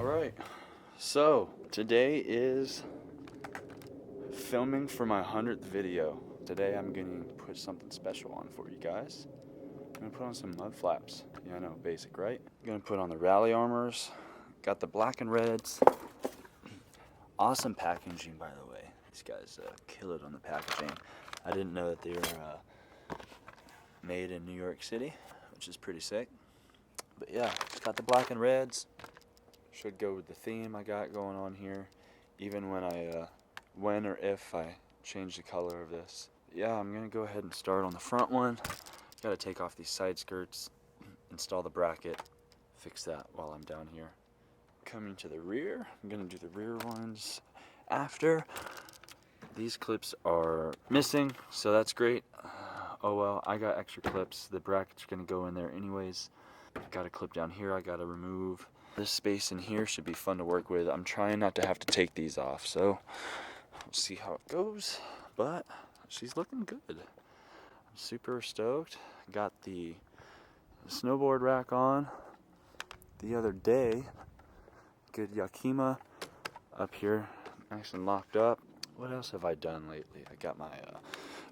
Alright, so today is filming for my 100th video. Today I'm going to put something special on for you guys. I'm going to put on some MudFlaps. Yeah, I know, basic, right? I'm going to put on the rally armors. Got the black and reds. Awesome packaging, by the way. These guys kill it on the packaging. I didn't know that they were made in New York City, which is pretty sick. But yeah, got the black and reds. Should go with the theme I got going on here, even when or if I change the color of this. Yeah, I'm gonna go ahead and start on the front one. Gotta take off these side skirts, install the bracket, fix that while I'm down here. Coming to the rear, I'm gonna do the rear ones after. These clips are missing, so that's great. Oh well, I got extra clips. The bracket's gonna go in there anyways. Got a clip down here I gotta remove. This space in here should be fun to work with. I'm trying not to have to take these off, so we'll see how it goes. But she's looking good. I'm super stoked. Got the snowboard rack on the other day. Good Yakima up here, nice and locked up. What else have I done lately? I got my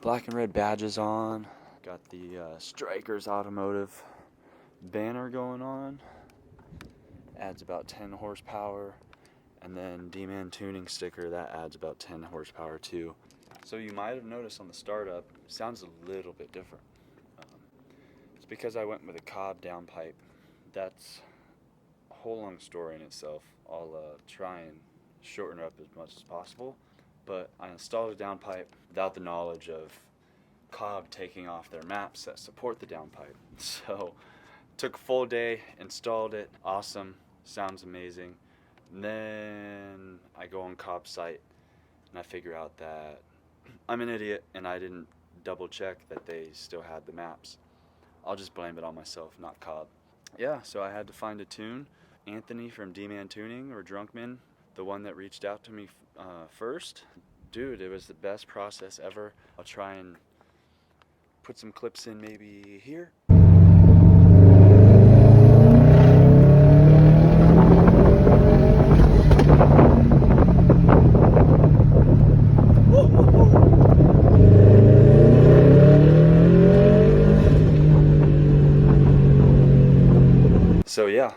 black and red badges on. Got the Strikers Automotive banner going on. Adds about 10 horsepower, and then D-Man tuning sticker that adds about 10 horsepower too. So you might have noticed on the startup, it sounds a little bit different. It's because I went with a Cobb downpipe. That's a whole long story in itself. I'll try and shorten it up as much as possible, but I installed a downpipe without the knowledge of Cobb taking off their maps that support the downpipe. So took a full day, installed it, awesome. Sounds amazing. And then I go on Cobb's site and I figure out that I'm an idiot and I didn't double check that they still had the maps. I'll just blame it on myself, not Cobb. Yeah, so I had to find a tune. Anthony from D-Man Tuning, or Drunkman, the one that reached out to me first. Dude, it was the best process ever. I'll try and put some clips in maybe here. So yeah,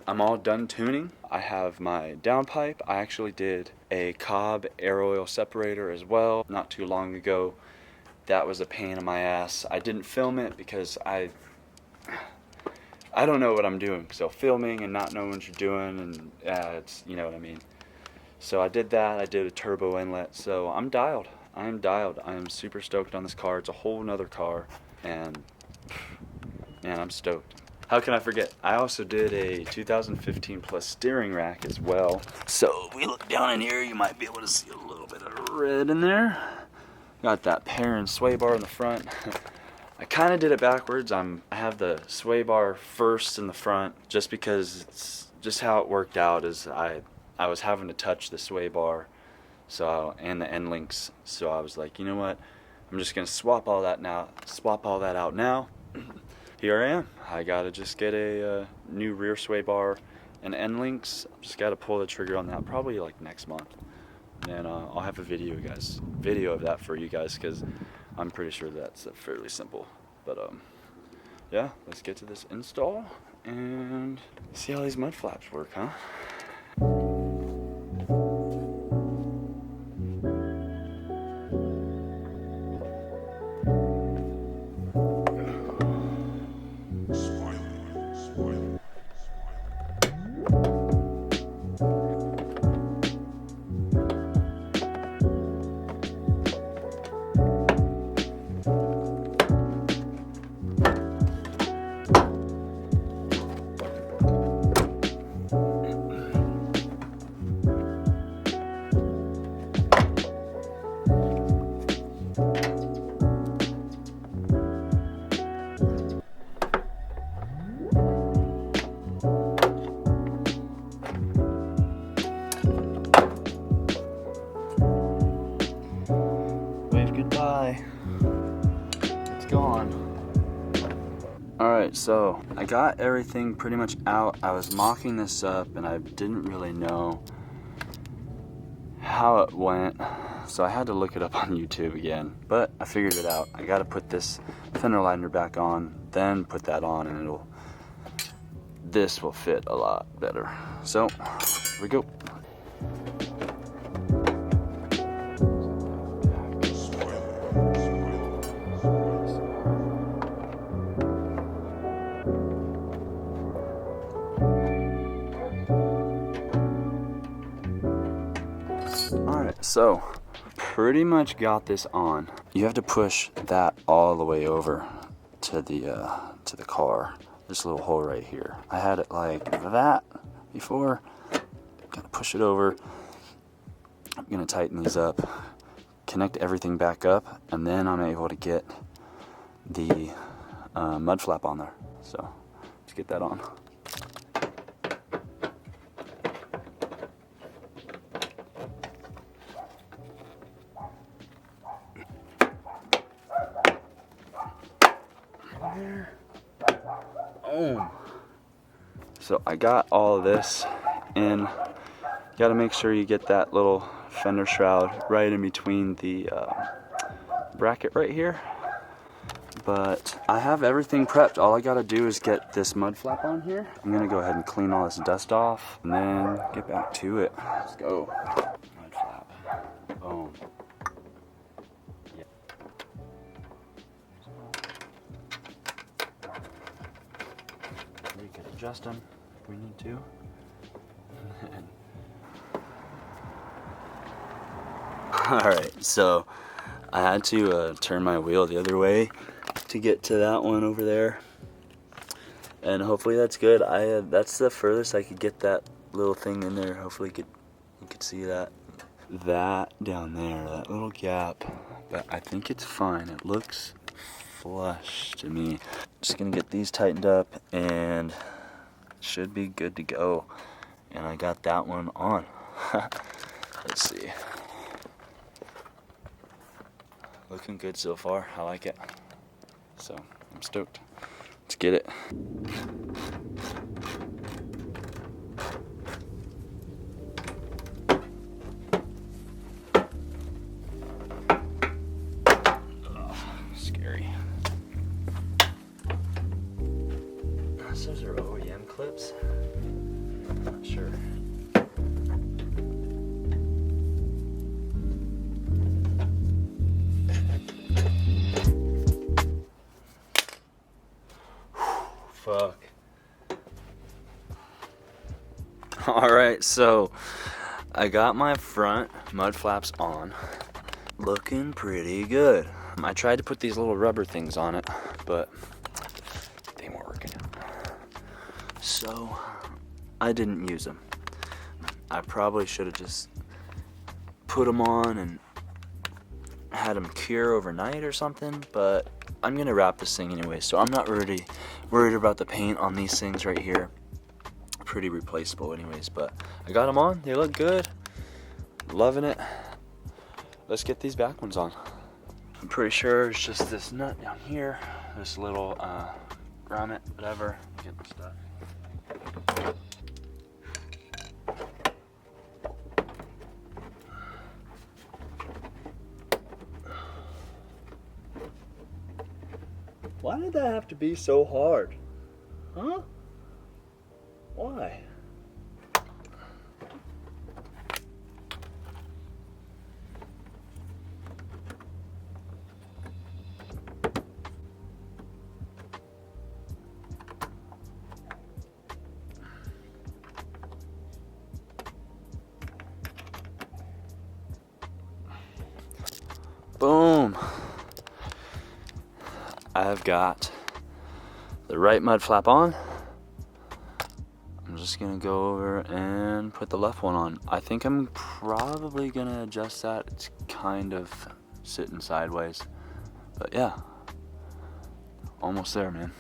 I'm all done tuning. I have my downpipe. I actually did a Cobb air oil separator as well not too long ago. That was a pain in my ass. I didn't film it because I don't know what I'm doing. So filming and not knowing what you're doing, and it's, you know what I mean. So I did that. I did a turbo inlet. So I'm dialed. I am super stoked on this car. It's a whole nother car, and man, I'm stoked. How can I forget? I also did a 2015 plus steering rack as well. So if we look down in here, you might be able to see a little bit of red in there. Got that Perrin sway bar in the front. I kind of did it backwards. I have the sway bar first in the front just because it's just how it worked out. Is I was having to touch the sway bar, and the end links. So I was like, you know what? I'm just gonna swap all that out now. Here I am. I gotta just get a new rear sway bar and end links. Just gotta pull the trigger on that probably like next month. And I'll have a video of that for you guys, because I'm pretty sure that's fairly simple. But yeah, let's get to this install and see how these MudFlaps work, huh? Alright, so I got everything pretty much out. I was mocking this up and I didn't really know how it went, so I had to look it up on YouTube again, but I figured it out. I gotta put this fender liner back on, then put that on, and this will fit a lot better. So, here we go. Alright, so pretty much got this on. You have to push that all the way over to the car. This little hole right here. I had it like that before. Gotta push it over. I'm gonna tighten these up, connect everything back up, and then I'm able to get the mud flap on there. So let's get that on. So I got all of this in. Got to make sure you get that little fender shroud right in between the bracket right here. But I have everything prepped. All I got to do is get this mud flap on here. I'm going to go ahead and clean all this dust off and then get back to it. Let's go. Mud flap. Boom. Yeah. We could adjust them if we need to. Alright, so I had to turn my wheel the other way to get to that one over there, and hopefully that's good. That's the furthest I could get that little thing in there. Hopefully you could see that down there, that little gap, but I think it's fine. It looks flush to me. Just gonna get these tightened up and should be good to go. And I got that one on. Let's see. Looking good so far. I like it. So I'm stoked. Let's get it. Ugh, scary. Those are OEM clips. I'm not sure. Fuck. Alright, so I got my front mud flaps on. Looking pretty good. I tried to put these little rubber things on it, but they weren't working. So I didn't use them. I probably should have just put them on and had them cure overnight or something, but I'm gonna wrap this thing anyway, so I'm not really worried about the paint on these things right here. Pretty replaceable anyways, but I got them on. They look good. Loving it. Let's get these back ones on. I'm pretty sure it's just this nut down here, this little grommet, whatever. Get this stuff. Why did that have to be so hard? Huh? Why? Boom. I've got the right mud flap on. I'm just gonna go over and put the left one on. I think I'm probably gonna adjust that. It's kind of sitting sideways, but yeah, almost there, man,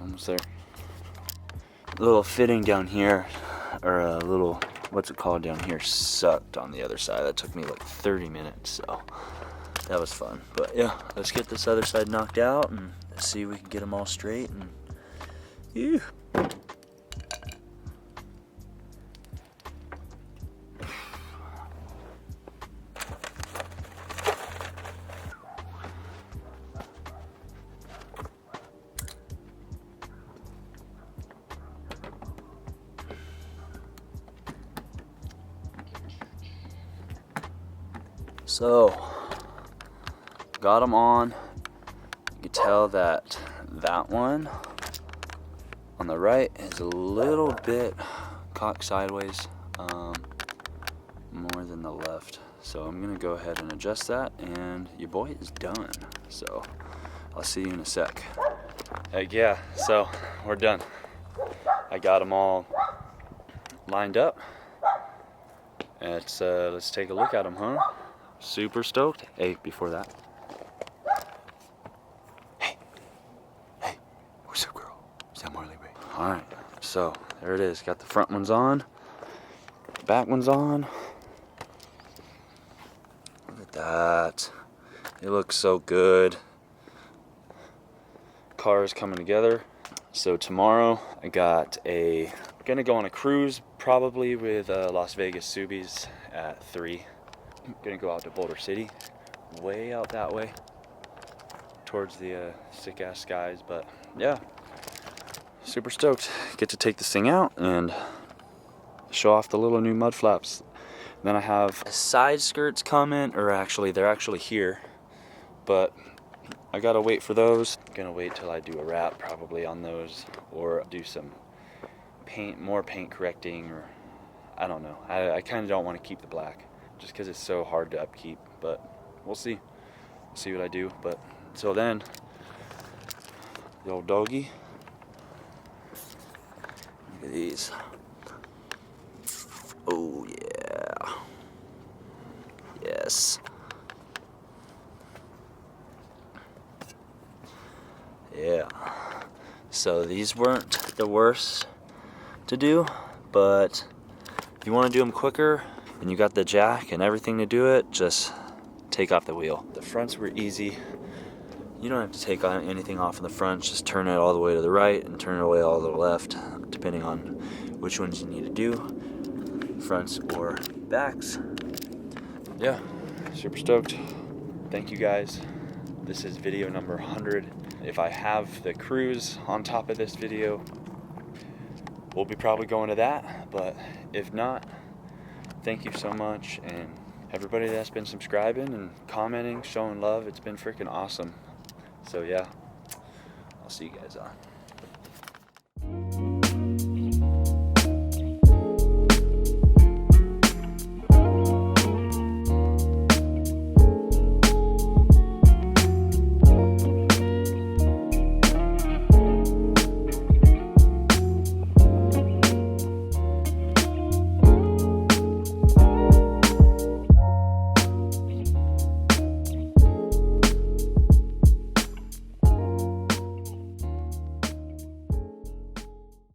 almost there. A little fitting down here, or a little, what's it called down here, sucked on the other side. That took me like 30 minutes, so that was fun. But yeah, let's get this other side knocked out and see if we can get them all straight and Ew. So, got them on. You can tell that one on the right is a little bit cocked sideways, more than the left. So I'm gonna go ahead and adjust that, and your boy is done. So I'll see you in a sec. Heck yeah, so we're done. I got them all lined up. Let's take a look at them, huh? Super stoked. Hey, before that. Hey, what's up, girl? Is that Marley, babe? All right, so there it is. Got the front ones on, back ones on. Look at that. It looks so good. Car is coming together. So tomorrow I got gonna go on a cruise probably with Las Vegas Subis at 3. I'm gonna go out to Boulder City, way out that way, towards the sick ass skies. But yeah, super stoked. Get to take this thing out and show off the little new mud flaps. Then I have side skirts coming, or actually they're actually here, but I gotta wait for those. I'm gonna wait till I do a wrap probably on those, or do some more paint correcting, or I don't know. I kind of don't want to keep the black just because it's so hard to upkeep, but we'll see. See what I do. But until then, the old doggy. Look at these. Oh yeah. Yes. Yeah. So these weren't the worst to do, but if you want to do them quicker and you got the jack and everything to do it, just take off the wheel. The fronts were easy. You don't have to take anything off in the front, just turn it all the way to the right and turn it away all to the left, depending on which ones you need to do, fronts or backs. Yeah, super stoked. Thank you guys. This is video number 100. If I have the cruise on top of this video, we'll be probably going to that, but if not, thank you so much, and everybody that's been subscribing and commenting, showing love, it's been freaking awesome. So yeah, I'll see you guys on.